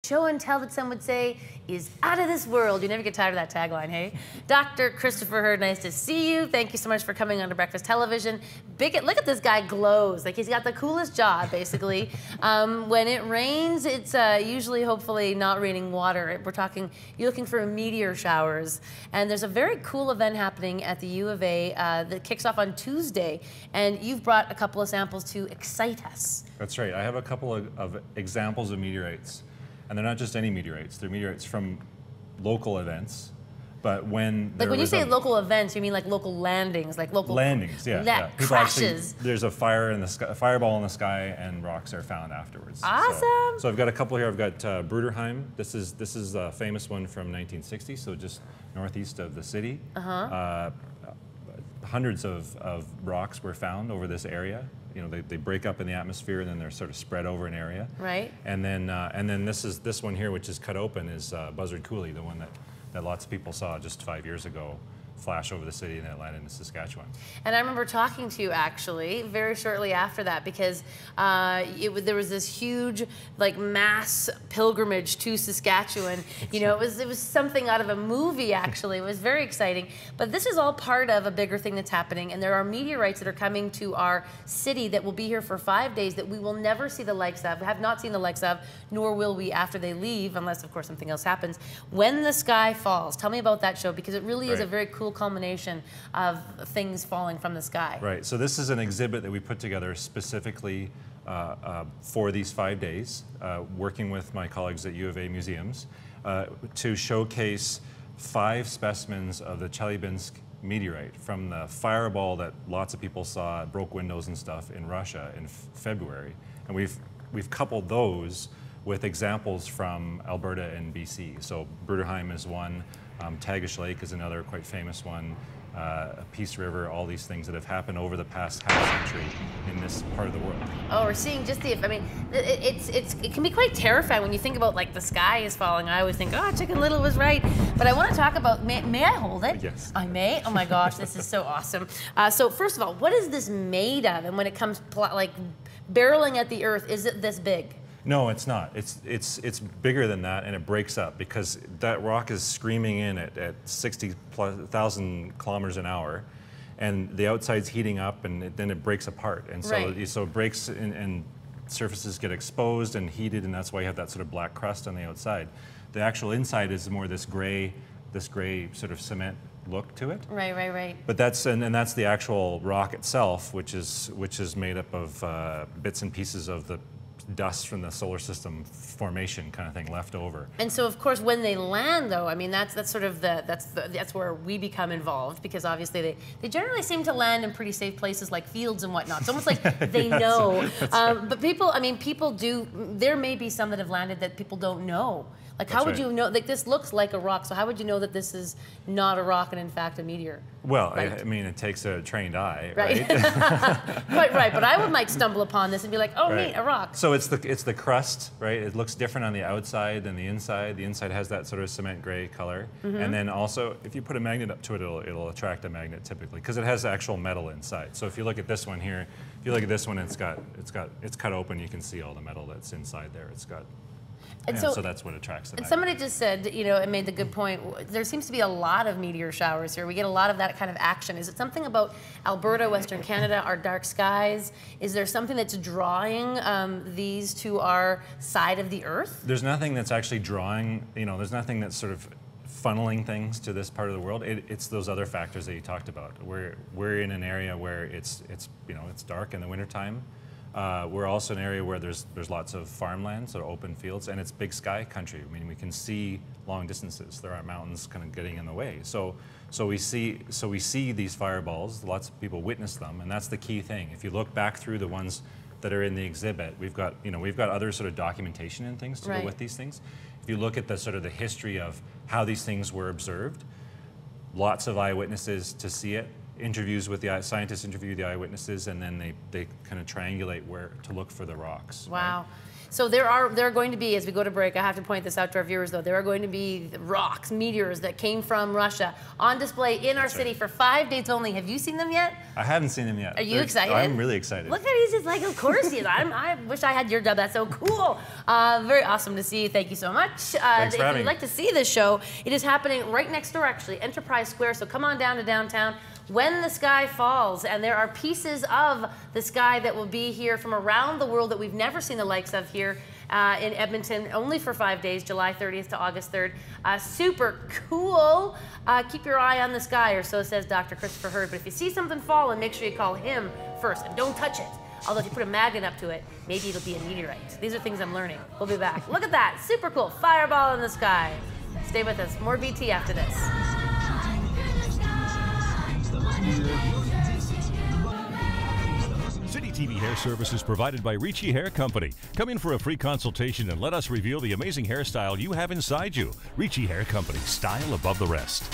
Show and tell that some would say is out of this world. You never get tired of that tagline, hey? Dr. Christopher Hurd, nice to see you. Thank you so much for coming on to Breakfast Television. Look at this guy glows. Like, he's got the coolest job, basically. When it rains, it's usually, hopefully, not raining water. You're looking for meteor showers. And there's a very cool event happening at the U of A that kicks off on Tuesday. And you've brought a couple of samples to excite us. That's right. I have a couple of examples of meteorites. And they're not just any meteorites. They're meteorites from local events. But when you say local events, you mean like local landings, like local landings, yeah. Crashes. There's a fire in the sky, a fireball in the sky, and rocks are found afterwards. Awesome. So I've got a couple here. I've got Bruderheim. This is a famous one from 1960, so just northeast of the city. Hundreds of rocks were found over this area. You know, they break up in the atmosphere and then they're sort of spread over an area. Right. And then this one here, which is cut open, is Buzzard Coulee, the one that lots of people saw just 5 years ago flash over the city and then it landed in Saskatchewan. And I remember talking to you actually very shortly after that because there was this huge mass pilgrimage to Saskatchewan. You know, it was something out of a movie actually. It was very exciting. But this is all part of a bigger thing that's happening, and there are meteorites that are coming to our city that will be here for 5 days that we will never see the likes of, have not seen the likes of, nor will we after they leave, unless of course something else happens. When the Sky Falls. Tell me about that show because it really is a very cool culmination of things falling from the sky. Right, so this is an exhibit that we put together specifically for these 5 days, working with my colleagues at U of A museums, to showcase 5 specimens of the Chelyabinsk meteorite from the fireball that lots of people saw, broke windows and stuff in Russia in February. And we've coupled those with examples from Alberta and BC. So Bruderheim is one, Tagish Lake is another quite famous one, Peace River, all these things that have happened over the past half-century in this part of the world. Oh, we're seeing just I mean, it can be quite terrifying when you think about the sky is falling. I always think, oh, Chicken Little was right. But I want to talk about, may I hold it? Yes. I may? Oh my gosh, this is so awesome. So first of all, what is this made of? And when it comes barreling at the earth, is it this big? No, it's not. It's bigger than that, and it breaks up because that rock is screaming in at 60,000 kilometers an hour, and the outside's heating up, and then it breaks apart, and so it breaks, and surfaces get exposed and heated, and that's why you have that sort of black crust on the outside. The actual inside is more this gray sort of cement look to it. Right. But that's the actual rock itself, which is made up of bits and pieces of the dust from the solar system formation kind of thing left over. And so of course when they land though, I mean that's sort of that's where we become involved because obviously they generally seem to land in pretty safe places like fields and whatnot. It's almost like they know. Right. But people do, there may be some that have landed that people don't know. Like how would you know, this looks like a rock, so how would you know that this is not a rock and in fact a meteor? Well, I mean, it takes a trained eye, right? Right, but I might stumble upon this and be like, oh, neat, a rock. So it's the crust, right? It looks different on the outside than the inside. The inside has that sort of cement gray color. And then also, if you put a magnet up to it, it'll attract a magnet typically, because it has actual metal inside. So if you look at this one here, if you look at this one, it's cut open, you can see all the metal that's inside there. And so that's what attracts the magnet. Somebody just said, you know, it made the good point, there seems to be a lot of meteor showers here. We get a lot of that kind of action. Is it something about Alberta, Western Canada, our dark skies? Is there something that's drawing these to our side of the Earth? There's nothing that's actually drawing, you know, there's nothing that's sort of funneling things to this part of the world. It's those other factors that you talked about. We're in an area where it's dark in the wintertime. We're also an area where there's lots of farmland, so open fields, and it's big sky country. I mean, we can see long distances. There aren't mountains kind of getting in the way. So we see these fireballs. Lots of people witness them, and that's the key thing. If you look back through the ones that are in the exhibit, we've got other sort of documentation and things to go with these things. If you look at the sort of the history of how these things were observed, lots of eyewitnesses to see it. Interviews with the scientists interview the eyewitnesses, and then they kind of triangulate where to look for the rocks. Wow. Right? So there are going to be, as we go to break, I have to point this out to our viewers though, there are going to be rocks, meteors that came from Russia on display in our city for 5 days only. Have you seen them yet? I haven't seen them yet. Are you excited? I'm really excited. Look at he's just like, of course he is. I wish I had your job. That's so cool. Very awesome to see you. Thank you so much. Thanks for having me. If you'd like to see this show, it is happening right next door, actually, Enterprise Square. So come on down to downtown. When the Sky Falls, and there are pieces of the sky that will be here from around the world that we've never seen the likes of here in Edmonton, only for 5 days, July 30th to August 3rd. Super cool. Keep your eye on the sky, or so says Dr. Christopher Hurd. But if you see something falling, make sure you call him first, and don't touch it. Although if you put a magnet up to it, maybe it'll be a meteorite. These are things I'm learning. We'll be back. Look at that, super cool, fireball in the sky. Stay with us, more BT after this. Citytv hair service is provided by Ricci Hair Company. Come in for a free consultation and let us reveal the amazing hairstyle you have inside you. Ricci Hair Company, style above the rest.